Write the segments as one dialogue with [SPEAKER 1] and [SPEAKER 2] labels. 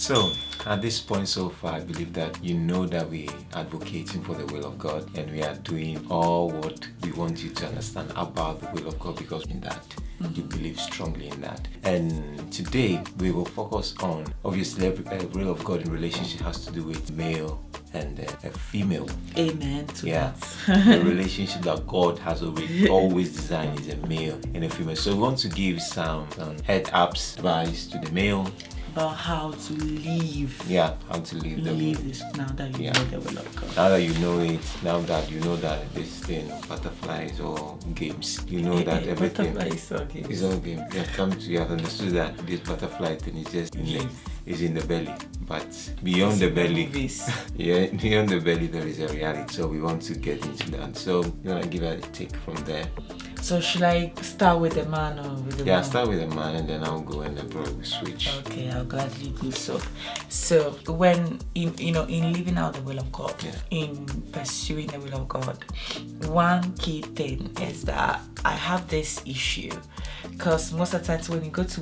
[SPEAKER 1] So, at this point so far, I believe that you know that we are advocating for the will of God, and we are doing all what we want you to understand about the will of God, because in that you believe strongly in that. And today we will focus on, obviously, every will of God in relationship has to do with male and a female.
[SPEAKER 2] Amen to that.
[SPEAKER 1] The relationship that God has always designed is a male and a female. So we want to give some head-ups advice to the male
[SPEAKER 2] about how to live.
[SPEAKER 1] Yeah, how to live the will.
[SPEAKER 2] This now that you know the will of God.
[SPEAKER 1] Now that you know it, now that you know that this thing, butterflies or games, you know that everything is all game. You have understood that this butterfly thing is just is in the belly, but beyond the belly, beyond the belly there is a reality. So we want to get into that. So you want to give it a take from there.
[SPEAKER 2] So should I start with the man or with the woman?
[SPEAKER 1] Yeah, start with the man and then I'll go and then probably switch.
[SPEAKER 2] Okay, I'll gladly do so. So when in living out the will of God, in pursuing the will of God, one key thing is that I have this issue, because most of the times when you go to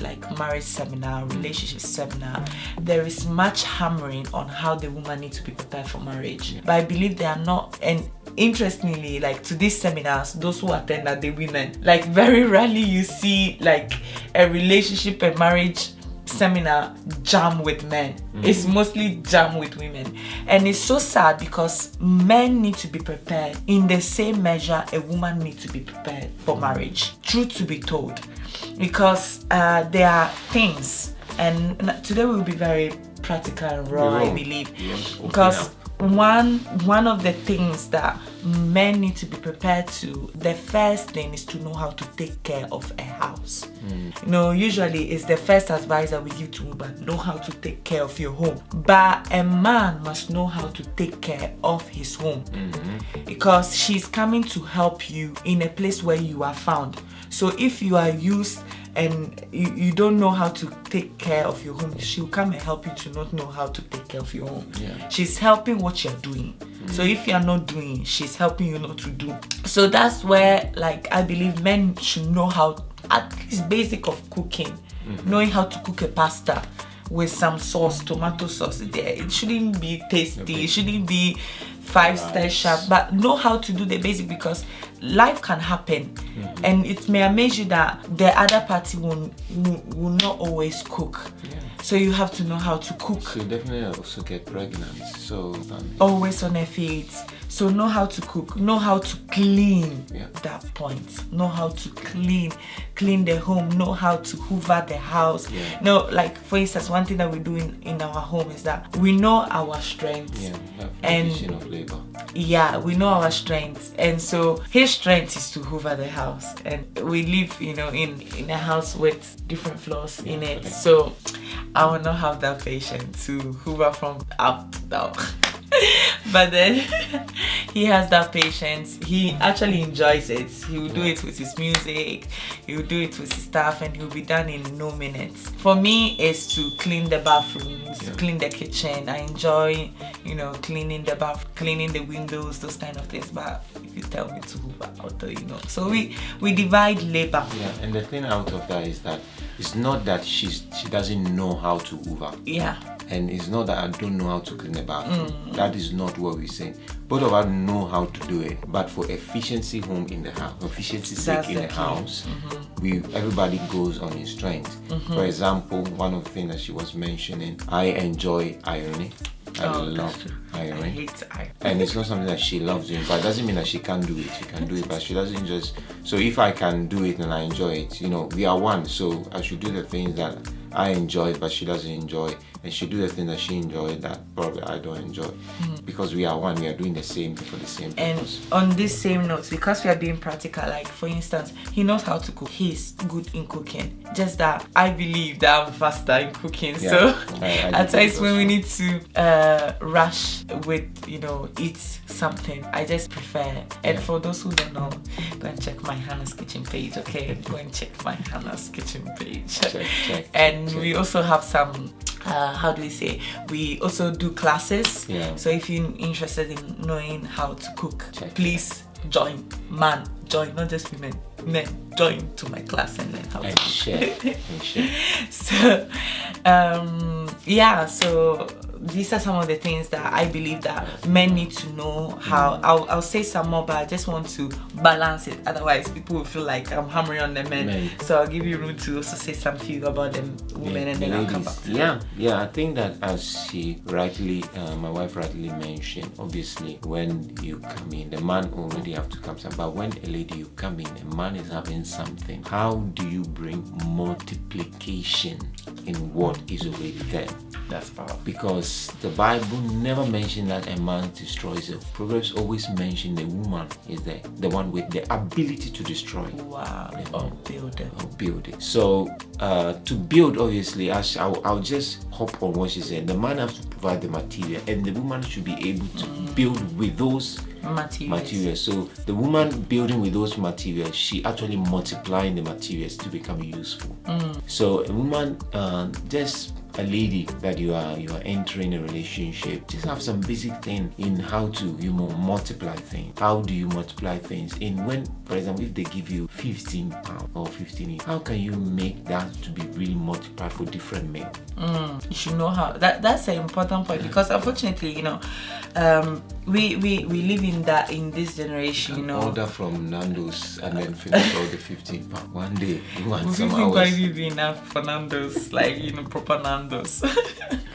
[SPEAKER 2] like marriage seminar, relationship seminar, there is much hammering on how the woman needs to be prepared for marriage. But I believe they are not, and interestingly, like to these seminars, those who attend are the women. Like very rarely you see like a relationship and marriage seminar jam with men. It's mostly jam with women, and it's so sad because men need to be prepared in the same measure a woman needs to be prepared for marriage. Truth to be told, because there are things, and today we'll be very practical and raw, I believe, because one of the things that men need to be prepared to, the first thing is to know how to take care of a house. Usually it's the first advice that we give to women: know how to take care of your home. But a man must know how to take care of his home, because she's coming to help you in a place where you are found. So if you are used and you don't know how to take care of your home, she'll come and help you to not know how to take care of your home. She's helping what you're doing. So if you're not doing, she's helping you not to do. So that's where, like, I believe men should know how, at least basic of cooking, knowing how to cook a pasta with some sauce, tomato sauce there. It shouldn't be tasty, it shouldn't be 5-star sharp, but know how to do the basic, because life can happen, and it may amaze you that the other party will not always cook. So you have to know how to cook.
[SPEAKER 1] So you definitely also get pregnant. So
[SPEAKER 2] always on her feet. So know how to cook, know how to clean. That point. Know how to clean the home, know how to hoover the house. No, like for instance, one thing that we do in our home is that we know our strengths. And
[SPEAKER 1] of labor.
[SPEAKER 2] We know our strengths, and so his strength is to hoover the house, and we live in a house with different floors in it. So I will not have that patience to hoover from up to down. But then he has that patience. He actually enjoys it. He will do it with his music, he will do it with his stuff, and he'll be done in no minutes. For me, it's to clean the bathrooms, clean the kitchen. I enjoy, cleaning the bath, cleaning the windows, those kind of things. But if you tell me to hoover, I'll tell you no. So we divide labor.
[SPEAKER 1] And the thing out of that is that it's not that she doesn't know how to hoover. And it's not that I don't know how to clean the bathroom. That is not what we're saying. Both of us know how to do it, but for efficiency sake in the house, everybody goes on his strength. For example, one of the things that she was mentioning, I enjoy ironing. I love ironing.
[SPEAKER 2] I hate ironing.
[SPEAKER 1] And it's not something that she loves doing, but it doesn't mean that she can't do it. She can do it, but she doesn't just. So if I can do it and I enjoy it, we are one. So I should do the things that I enjoy, but she doesn't enjoy, and she do the thing that she enjoys that probably I don't enjoy, because we are one. We are doing the same thing for the same purpose.
[SPEAKER 2] And on this same note, because we are being practical, like for instance, he knows how to cook. He's good in cooking. Just that I believe that I'm faster in cooking. So at times when we need to rush with eat something, I just prefer. And for those who don't know, go and check my Hannah's Kitchen page. Okay, go and check my Hannah's Kitchen page.
[SPEAKER 1] Check.
[SPEAKER 2] And we also have some we also do classes. So if you're interested in knowing how to cook, please join. Join, not just women. Men, join to my class and learn how to cook.
[SPEAKER 1] Share.
[SPEAKER 2] So yeah, so these are some of the things that I believe that men need to know how. I'll say some more, but I just want to balance it. Otherwise, people will feel like I'm hammering on the men. So I'll give you room to also say some few about them women, and then I'll come back.
[SPEAKER 1] Yeah. I think that as she rightly, my wife rightly mentioned, obviously when you come in, the man already have to come. But when a lady you come in, a man is having something. How do you bring multiplication in what is already there?
[SPEAKER 2] That's powerful.
[SPEAKER 1] Because the Bible never mentioned that a man destroys it. Proverbs always mention the woman is the one with the ability to destroy.
[SPEAKER 2] Wow. Or build it.
[SPEAKER 1] So to build, obviously, I'll just hop on what she said. The man has to provide the material, and the woman should be able to build with those materials. So the woman building with those materials, she actually multiplying the materials to become useful. So a woman, just a lady that you are entering a relationship, just have some basic thing in how to multiply things. How do you multiply things? In when, for example, if they give you 15 pounds or 15, how can you make that to be really multiplied for different men?
[SPEAKER 2] You should know how. That's an important point, because unfortunately, we live in this generation.
[SPEAKER 1] Order from Nando's and then finish all the 15 pounds one day. You want some hours.
[SPEAKER 2] Going to be enough for Nando's, like proper Nando's.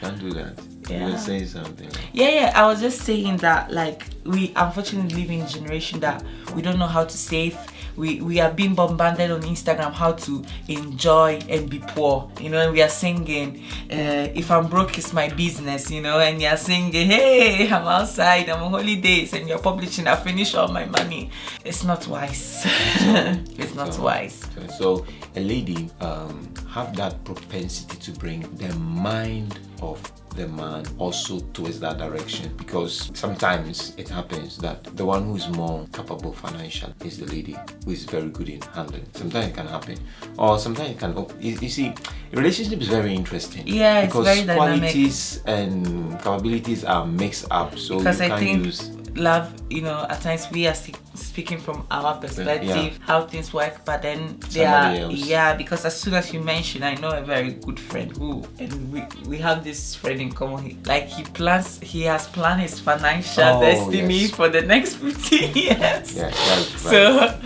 [SPEAKER 1] Can't do that. You were saying something.
[SPEAKER 2] Yeah. I was just saying that, like, we unfortunately live in a generation that we don't know how to save. We are being bombarded on Instagram how to enjoy and be poor, and we are singing if I'm broke it's my business, and you're singing, hey, I'm outside, I'm on holidays, and you're publishing, I finish all my money. It's not wise. It's not wise.
[SPEAKER 1] So a lady have that propensity to bring the mind of the man also towards that direction, because sometimes it happens that the one who is more capable financially is the lady who is very good in handling. Sometimes it can happen, or sometimes it can. You see, a relationship is very interesting.
[SPEAKER 2] Yeah,
[SPEAKER 1] because
[SPEAKER 2] it's very dynamic.
[SPEAKER 1] Qualities and capabilities are mixed up, so
[SPEAKER 2] because
[SPEAKER 1] you can't
[SPEAKER 2] I think
[SPEAKER 1] use
[SPEAKER 2] love. At times we are speaking from our perspective, how things work, but then they are because as soon as you mention, I know a very good friend and we have this friend in common. Like he has planned his financial destiny for the next 15 years.
[SPEAKER 1] Yeah,
[SPEAKER 2] so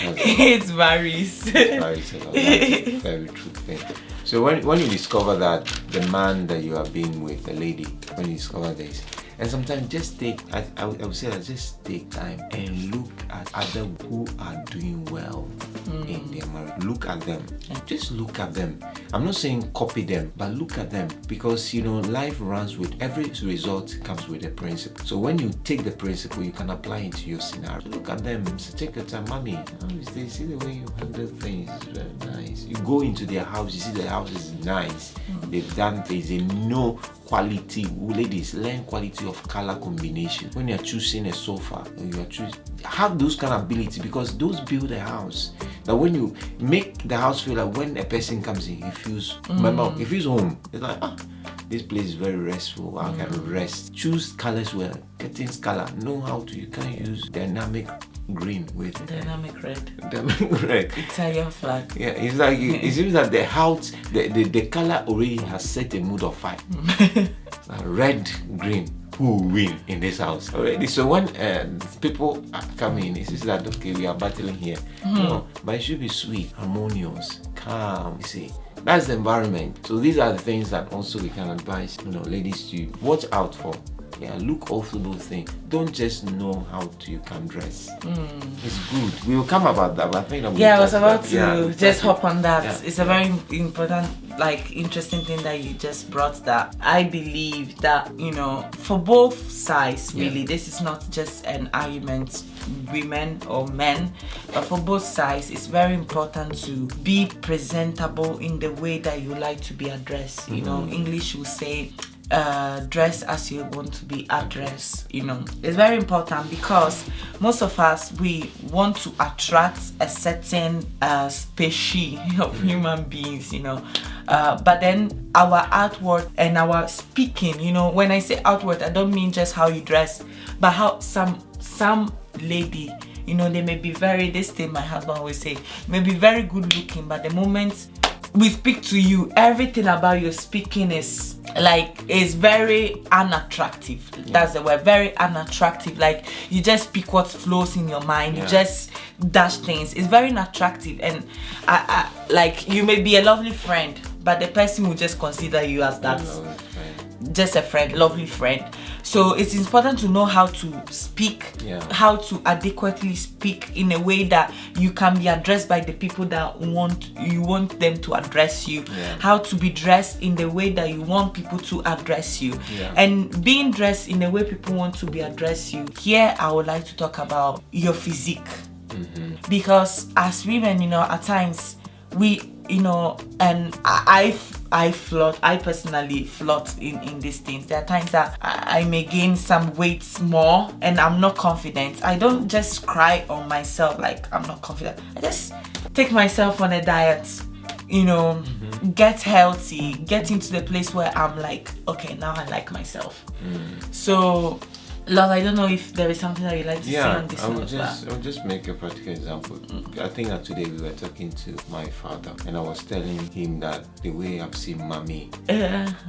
[SPEAKER 2] it varies.
[SPEAKER 1] It varies a lot. That's a very true thing. So when you discover that the man that you are being with, the lady, when you discover this, and sometimes just I would say that just take time and look at others who are doing well in their marriage. Look at them. Just look at them. I'm not saying copy them, but look at them, because life runs with every result comes with a principle. So when you take the principle, you can apply it to your scenario. So look at them. So take your time, mommy. How is this? See the way you handle things is very nice. You go into their house, you see the house is nice. They've done things. They know quality. Ladies, learn quality of color combination. When you're choosing a sofa, have those kind of ability, because those build a house. That when you make the house feel like when a person comes in, he feels he feels home. It's like, this place is very restful. I can rest. Choose colors well. Curtains color. Know how to. You can use dynamic green with
[SPEAKER 2] dynamic red.
[SPEAKER 1] Dynamic red.
[SPEAKER 2] Italian flag.
[SPEAKER 1] Yeah, it's like it seems that the house, the color already has set a mood of fire. Red, green. Who will win in this house already? So when people come in, it's just that okay, we are battling here. No, but it should be sweet, harmonious, calm. You see, that's the environment. So these are the things that also we can advise ladies to watch out for. Yeah, look also those things. Don't just know how you can dress. It's good. We will come about that, but I think that
[SPEAKER 2] I was about to just hop on that.
[SPEAKER 1] Yeah.
[SPEAKER 2] It's a very important, interesting thing that you just brought. That I believe that for both sides, really, this is not just an argument, women or men, but for both sides, it's very important to be presentable in the way that you like to be addressed. English will say, dress as you want to be addressed. It's very important, because most of us, we want to attract a certain species of human beings, but then our outward and our speaking, when I say outward, I don't mean just how you dress, but how some lady, they may be very, this thing my husband always say, may be very good looking, but the moment we speak to you, everything about your speaking is very unattractive. That's the word, very unattractive. Like, you just speak what flows in your mind. You just dash things. It's very unattractive, and I like, you may be a lovely friend, but the person will just consider you as that, just a friend, lovely friend. So it's important to know how to speak, how to adequately speak in a way that you can be addressed by the people that you want them to address you. How to be dressed in the way that you want people to address you. And being dressed in the way people want to be addressed you. Here I would like to talk about your physique. Because as women, at times we, and I personally flirt in these things. There are times that I may gain some weight more and I'm not confident. I don't just cry on myself like I'm not confident. I just take myself on a diet, get healthy, get into the place where I'm like, okay, now I like myself. So, Love, I don't know if there is something that you'd like to say on this note.
[SPEAKER 1] I'll just make a practical example. I think that today we were talking to my father, and I was telling him that the way I've seen mommy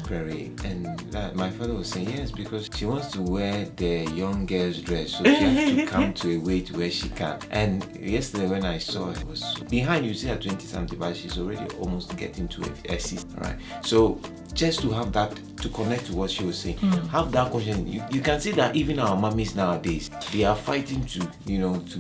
[SPEAKER 1] pray, and that my father was saying, yes, because she wants to wear the young girl's dress, so she has to come to a weight where she can. And yesterday when I saw her, was behind, you see her 20-something, but she's already almost getting to a 60, right? So just to have that, to connect to what she was saying, have that conscience. You can see that even our mummies nowadays, they are fighting to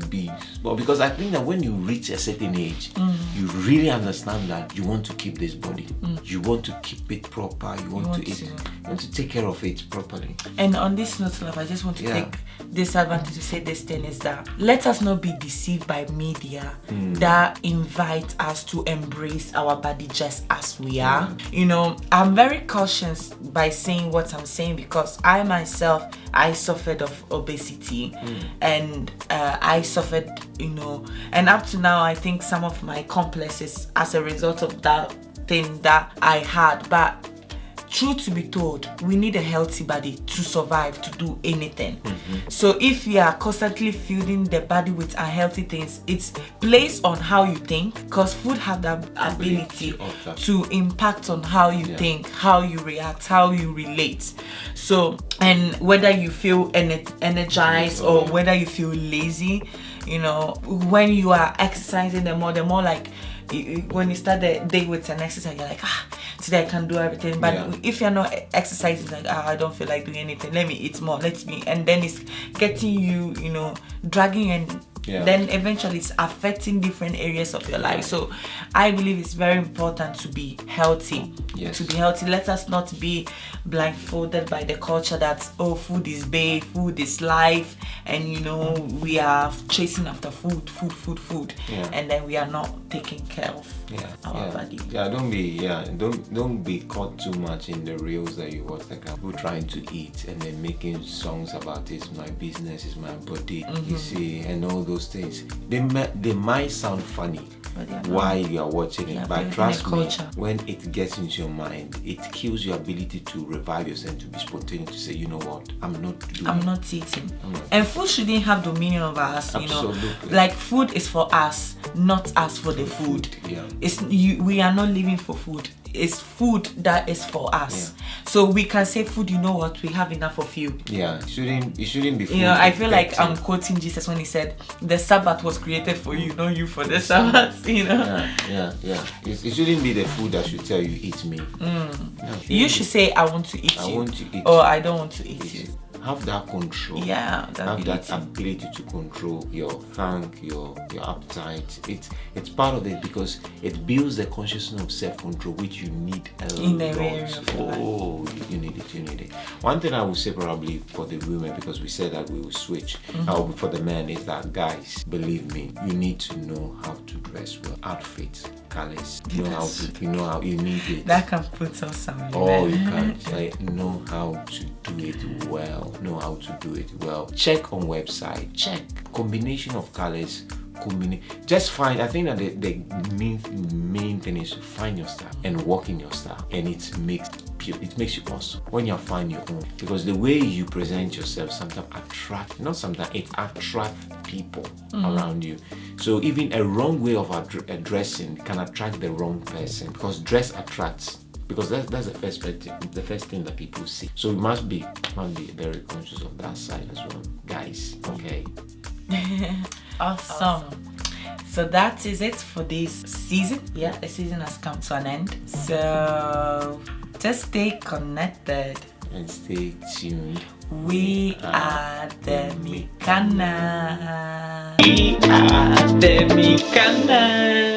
[SPEAKER 1] be, but because I think that when you reach a certain age, you really understand that you want to keep this body, you want to keep it proper, you want to take care of it properly.
[SPEAKER 2] And on this note, Love, I just want to take this advantage to say this thing is that let us not be deceived by media that invite us to embrace our body just as we are. I'm very cautious by saying what I'm saying because I myself, I suffered of obesity, and I suffered, and up to now I think some of my complexes as a result of that thing that I had. But truth to be told, we need a healthy body to survive, to do anything. So if you are constantly feeding the body with unhealthy things, it's based on how you think, because food have that ability to impact on how you think, how you react, how you relate. So, and whether you feel energized or whether you feel lazy, when you are exercising, the more like, when you start the day with an exercise, you're like, today I can do everything. But if you're not exercising, like, I don't feel like doing anything, let me eat more, and then it's getting you, dragging you, and then eventually it's affecting different areas of your life. So I believe it's very important to be healthy. To be healthy, let us not be blindfolded by the culture that food is babe, food is life, and we are chasing after food, and then we are not taking care of our body.
[SPEAKER 1] Don't be caught too much in the reels that you watch, like people trying to eat and then making songs about it's my business, it's my body, you see, and all those things. They might sound funny while you are watching it, but trust me, when it gets into your mind, it kills your ability to revive yourself, to be spontaneous, to say, you know what, I'm not eating.
[SPEAKER 2] And food shouldn't have dominion over us.
[SPEAKER 1] Absolutely.
[SPEAKER 2] Like, food is for us, not us for the food. We are not living for food. It's food that is for us. So we can say food, you know what, we have enough of you. It shouldn't be food. I feel like I'm quoting Jesus when he said, the Sabbath was created for you, not you for the Sabbath,
[SPEAKER 1] It shouldn't be the food that should tell you, eat me.
[SPEAKER 2] You should say, I want to eat you.
[SPEAKER 1] I want to eat
[SPEAKER 2] or I don't want to eat you.
[SPEAKER 1] Have that control. Have that ability to control your thank, your appetite. It's part of it because it builds the consciousness of self-control, which you need a lot. You need it. One thing I would say probably for the women, because we said that we will switch, for the men, is that, guys, believe me, you need to know how to dress well. Outfits, colors, you know you need it.
[SPEAKER 2] That can put us somewhere.
[SPEAKER 1] You can know how to do it well. Check on website. Check combination of colors Just find. I think that the main thing is to find your style and walk in your style, and it makes you awesome when you find your own. Because the way you present yourself sometimes it attracts people around you. So even a wrong way of dressing can attract the wrong person, because dress attracts. Because that's the first thing that people see. So we must be very conscious of that side as well, guys. Okay.
[SPEAKER 2] Awesome. So that is it for this season. Yeah, the season has come to an end. So just stay connected
[SPEAKER 1] and stay tuned.
[SPEAKER 2] We are the Micanas. We are the Micanas.